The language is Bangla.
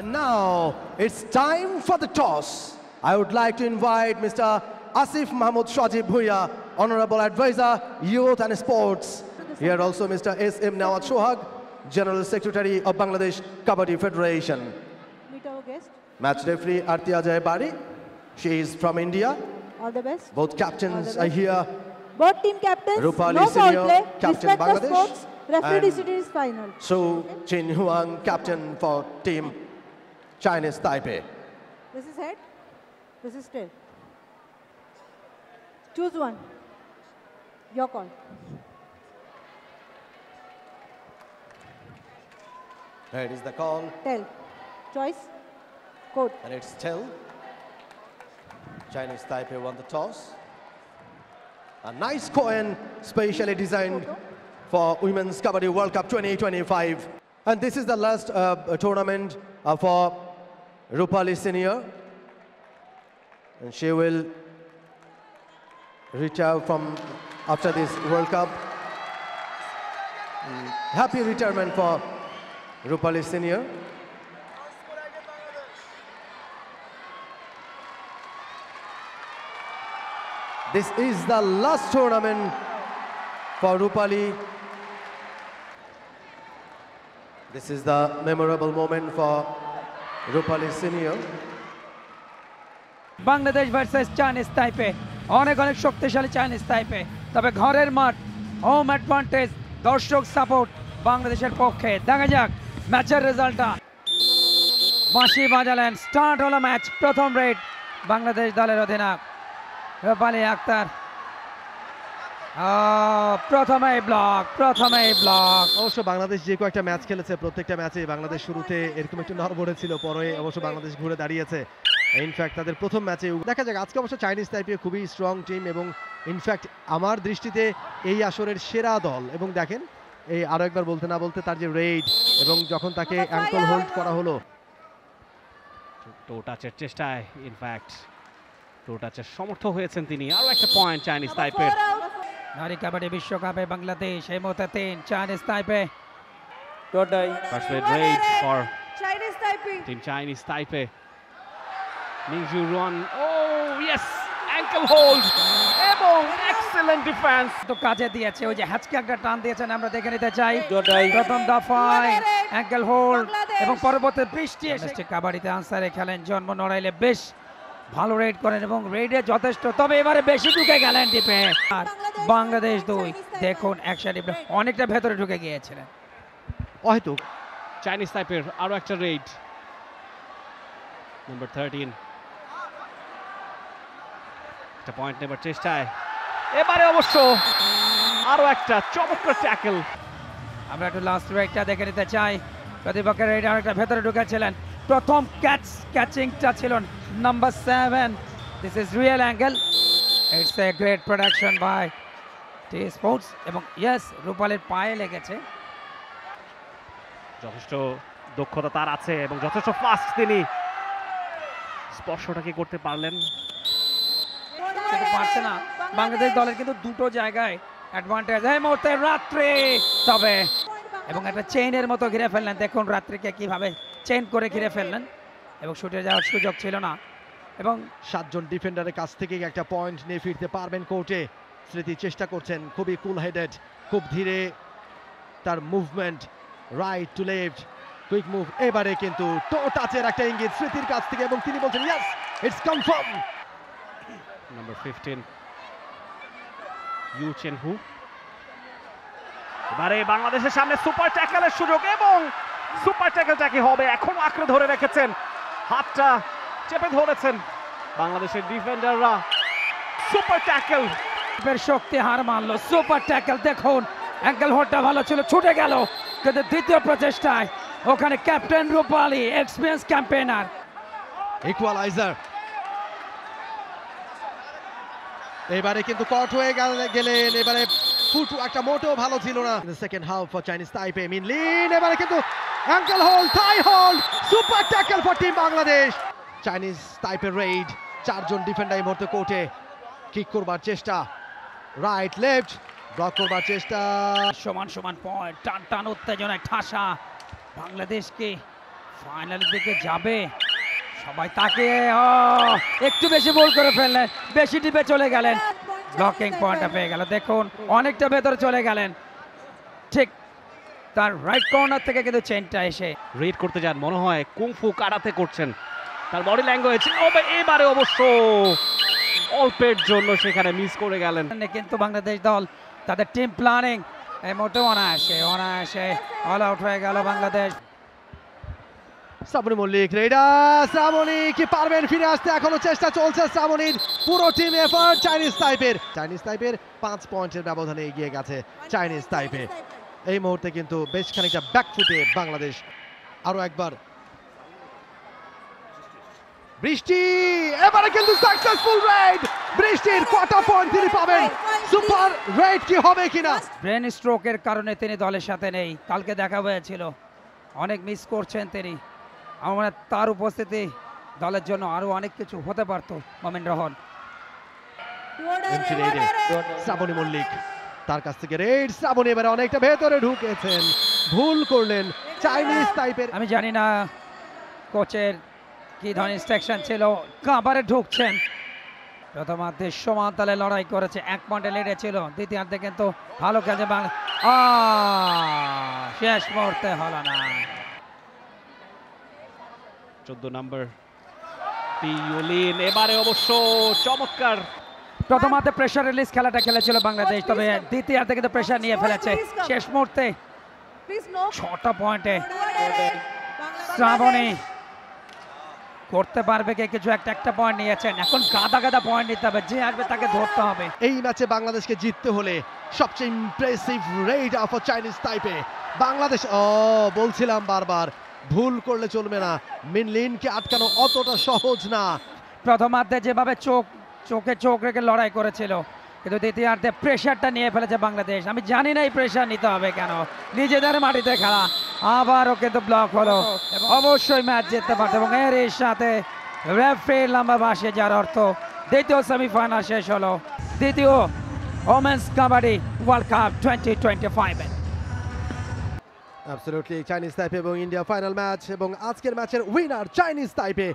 And now it's time for the toss. I would like to invite Mr. Asif Mahmood Shajib Bhuiya, Honorable Advisor, Youth and Sports. Here also Mr. S.M. Nawaz Shohag, General Secretary of Bangladesh Kabaddi Federation. Meet our guest. Match referee Artia Jayabari. She is from India. All the best. Both captains are here. Both team captains. Rupali No foul Senior, play. Captain Respect Bangladesh. the sports. Referee And decision is final. Su Chin Huang, captain for team Chinese Taipei. This is head. This is tail. Choose one. Your call. Here is the call. Tail. Choice. Code. And it's still Chinese Taipei won the toss. A nice coin specially designed for Women's Kabaddi World Cup 2025. And this is the last tournament for Rupali Senior. And she will retire from after this World Cup. Happy retirement for Rupali Senior. This is the last tournament for Rupali. This is the memorable moment for Rupali Senior. Bangladesh versus Chinese তাইপে, অনেক শক্তিশালী চাইনিজ তাইপে, তবে ঘরের মাঠ, হোম অ্যাডভান্টেজ, দর্শক সাপোর্ট বাংলাদেশের পক্ষে। দেখা যাক ম্যাচের রেজাল্টটা। বাঁশি বাজালেন, স্টার্ট হলো ম্যাচ। প্রথম রেড বাংলাদেশ দলের অধিনায়ক রূপালী আক্তার। প্রথমেই ব্লক। অবশ্য বাংলাদেশ যে কয়েকটা ম্যাচ খেলেছে, প্রত্যেকটা ম্যাচে বাংলাদেশ শুরুতে এরকম একটু নড়বড়ে ছিল, পরে অবশ্য বাংলাদেশ ঘুরে দাঁড়িয়েছে। ইনফ্যাক্ট তাদের প্রথম ম্যাচে দেখা যাক। আজকে অবশ্য চাইনিজ তাইপে খুবই স্ট্রং টিম এবং ইনফ্যাক্ট আমার দৃষ্টিতে এই আসরের সেরা দল। এবং দেখেন এই আরো একবার বলতে না বলতে তার যে রেড এবং যখন তাকে অ্যাঙ্কল হোল্ড করা হলো, টো টাচের চেষ্টায় ইনফ্যাক্ট টো টাচের সমর্থ হয়েছেন তিনি। আরো একটা পয়েন্ট চাইনিজ তাইপের। নারী কাবাডি বিশ্বকাপে বাংলাদেশ এই মুহূর্তে 3, Chinese তাইপে। First red for Chinese typing. Team Chinese Taipei. Mingju Ruan. Oh yes, ankle hold. এবং excellent defense. তো কাজে দিয়েছে, ওই যে হ্যাচকে একটা টান দিয়েছেন, আমরা দেখে নিতে চাই। প্রথম দফায় অ্যাঙ্কেল হোল্ড এবং পরবর্তী বৃষ্টি এসে কাবাডিতে আনসারে খেলেন জন্ম নড়াইলে বেশ ভালো রেড করেন এবং রেডে যথেষ্ট, তবে এবারে বেশি ঢুকে গেলেন টিপে। আর বাংলাদেশ 2 দেখুন একসাথে অনেকটা ভেতরে ঢুকে গিয়েছিলেন। হয়তো চাইনিজ তাইপের আরো একটা রেড। নাম্বার 13 একটা পয়েন্ট নেবার চেষ্টায়, এবারে অবশ্য আরো একটা চমৎকার ট্যাকল। আমরা একটু লাস্ট রেডটা দেখে নিতে চাই। প্রতিপক্ষের রেড আরেকটা ভেতরে ঢুকেছিলেন। প্রথম ক্যাচিংটা ছিল number 7। This is real angle. It's a great production by T sports এবং ইয়েস রূপালীর পায়ে লেগেছে। যথেষ্ট দক্ষতা তার আছে এবং যথেষ্ট ফাস্ট তিনি। স্পর্শটা কি করতে পারলেন? কিন্তু পারছে না। বাংলাদেশ দলের কিন্তু দুটো জায়গায় অ্যাডভান্টেজ এই মুহূর্তে রাত্রি, তবে এবং একটা চেইনের মতো ঘিরে ফেললেন। দেখুন রাত্রিকে কিভাবে চেইন করে ঘিরে ফেললেন এবং শুটে যাওয়ার সুযোগ ছিল না। এবং 7 জন ডিফেন্ডারের কাছ থেকে একটা পয়েন্ট নিয়ে ফিরতে পারবেন কোর্টে। স্মৃতি চেষ্টা করছেন, খুবই কুল হেডেড, খুব ধীরে তার movement, right to left, quick move. এবারে কিন্তু টো টাচের একটা ইঙ্গিত স্মৃতির কাছ থেকে এবং তিনি বলছেন yes it's confirm. Number 15 Yu Chen Hu. এবারে বাংলাদেশের সামনে সুপার ট্যাকলের সুযোগ এবং সুপার ট্যাকলটা কি হবে? এখনো আঁকড়ে ধরে রেখেছেন, হাতটা চেপে ধরেছেন বাংলাদেশের ডিফেন্ডাররা। সুপার ট্যাকল, শক্তি হার মানলো। সুপার ট্যাকল, দেখুন অ্যাঙ্কেল হোল্ডটা ভালো ছিল, ছুটে গেল, কিন্তু দ্বিতীয় প্রচেষ্টায় ওখানে ক্যাপ্টেন রূপালী এক্সপিরিয়েন্স ক্যাম্পেইনার। ইকুয়ালাইজার। এবারে কিন্তু কট হয়ে গেলেন। এবারে ফুট একটা মোটেও ভালো ছিল না। Second half for Chinese Taipei. Min Lin এবারে কিন্তু ankle hold, thigh hold, super tackle for team Bangladesh. Chinese তাইপের রেড, 4 জন ডিফেন্ডার এই মুহূর্তে কোর্টে। কিক করবার চেষ্টা, রাইট লেফট, ব্লক করবার চেষ্টা। সমান সমান পয়েন্ট, টান টান উত্তেজনায় ঠাসা বাংলাদেশকে ফাইনালের দিকে যাবে সবাই তাকে একটু বেশি বল করে ফেললেন, বেশি ডিপে চলে গেলেন, ব্লকিং পয়েন্টটা পেয়ে গেল। দেখুন অনেকটা ভেতরে চলে গেলেন, ঠিক তার রাইট কর্নার থেকে কিন্তু চেনটা এসে রেড করতে যান, মনে হয় কুংফু কারাতে করছেন, তার বডি ল্যাঙ্গুয়েজ এবারে অবশ্য অল্পের জন্য সেখানে মিস করে গেলেন। কিন্তু বাংলাদেশ দল তাদের টিম প্ল্যানিং এই মুহূর্তে অনায়াসে অল আউট হয়ে গেল বাংলাদেশ। শ্রাবণী মল্লিক রেডা, শ্রাবণী কি পারবেন ফিরে আসতে? এখনো চেষ্টা চলছে শ্রাবণীর, পুরো টিম এফার্ট চাইনিজ তাইপের 5 পয়েন্টের ব্যবধানে এগিয়ে গেছে চাইনিজ তাইপে। এই মুহূর্তে কিন্তু বেশ খানিকটা ব্যাকফুটে বাংলাদেশ। আরো একবার বৃষ্টি, এবারে কিন্তু সাকসেসফুল রেড। বৃষ্টির কটা পয়েন্ট তিনি পাবেন? সুপার রেড কি হবে কিনা? ব্রেন স্ট্রোকের কারণে তিনি দলের সাথে নেই, কালকে দেখা হয়েছিল, অনেক মিস করছেন তিনি। আমার মনে হয় তার উপস্থিতি দলের জন্য আরো অনেক কিছু হতে পারতো। মোমিন রহমান এন্ট্রি রেডে শ্রাবণী মল্লিক, তার কাছ থেকে রেড। শ্রাবণী এবারে অনেকটা ভেতরে ঢুকেছেন, ভুল করলেন চাইনিজ তাইপের। আমি জানি না কোচের কি ধরনের ইনস্ট্রাকশন ছিল, কাবারে ঢুকছেন। প্রথমার্ধে সমান তালে লড়াই করেছে, 1 পয়েন্টে লিডে ছিল, দ্বিতীয়ার্ধে কিন্তু ভালো খেলছে বাংলা। শেষ মুহূর্তে হলো না। 14 নম্বর পিওলিন এবারে অবশ্য চমৎকার। প্রথমার্ধে প্রেসার রিলিজ খেলাটা খেলেছিল বাংলাদেশ, তবে দ্বিতীয়ার্ধে কিন্তু প্রেসার নিয়ে ফেলেছে। শেষ মুহূর্তে Please no. 6টা পয়েন্টে শ্রাবণী করতে পারবে কে কিছু? একটা পয়েন্ট নিয়েছেন, এখন গাদা পয়েন্ট নিতে হবে, যে আসবে তাকে ধরতে হবে। এই ম্যাচে বাংলাদেশকে জিততে হলে সবচেয়ে impressive red of Chinese তাইপে Bangladesh. বলছিলাম বারবার, ভুল করলে চলবে না, মিনলিনকে আটকানো অতটা সহজ না। প্রথমার্ধে যেভাবে চোখে চোখ রেখে লড়াই করেছিল, কিন্তু দ্বিতীয়ার্ধে প্রেশারটা নিয়ে ফেলেছে বাংলাদেশ। আমি জানি না এই প্রেশার নিতে হবে কেন, নিজেদের মাটিতে খেলা, আবারও কিন্তু ব্লক হলো। অবশ্যই ম্যাচ জিততে পারত, এবং এর সাথে রেফারির লম্বা বাঁশি, যার অর্থ দ্বিতীয় সেমিফাইনাল শেষ হলো, দ্বিতীয় women's kabaddi world cup 2025। Absolutely Chinese তাইপে এবং ইন্ডিয়া ফাইনাল ম্যাচ, এবং আজকের ম্যাচের উইনার চাইনিজ তাইপে।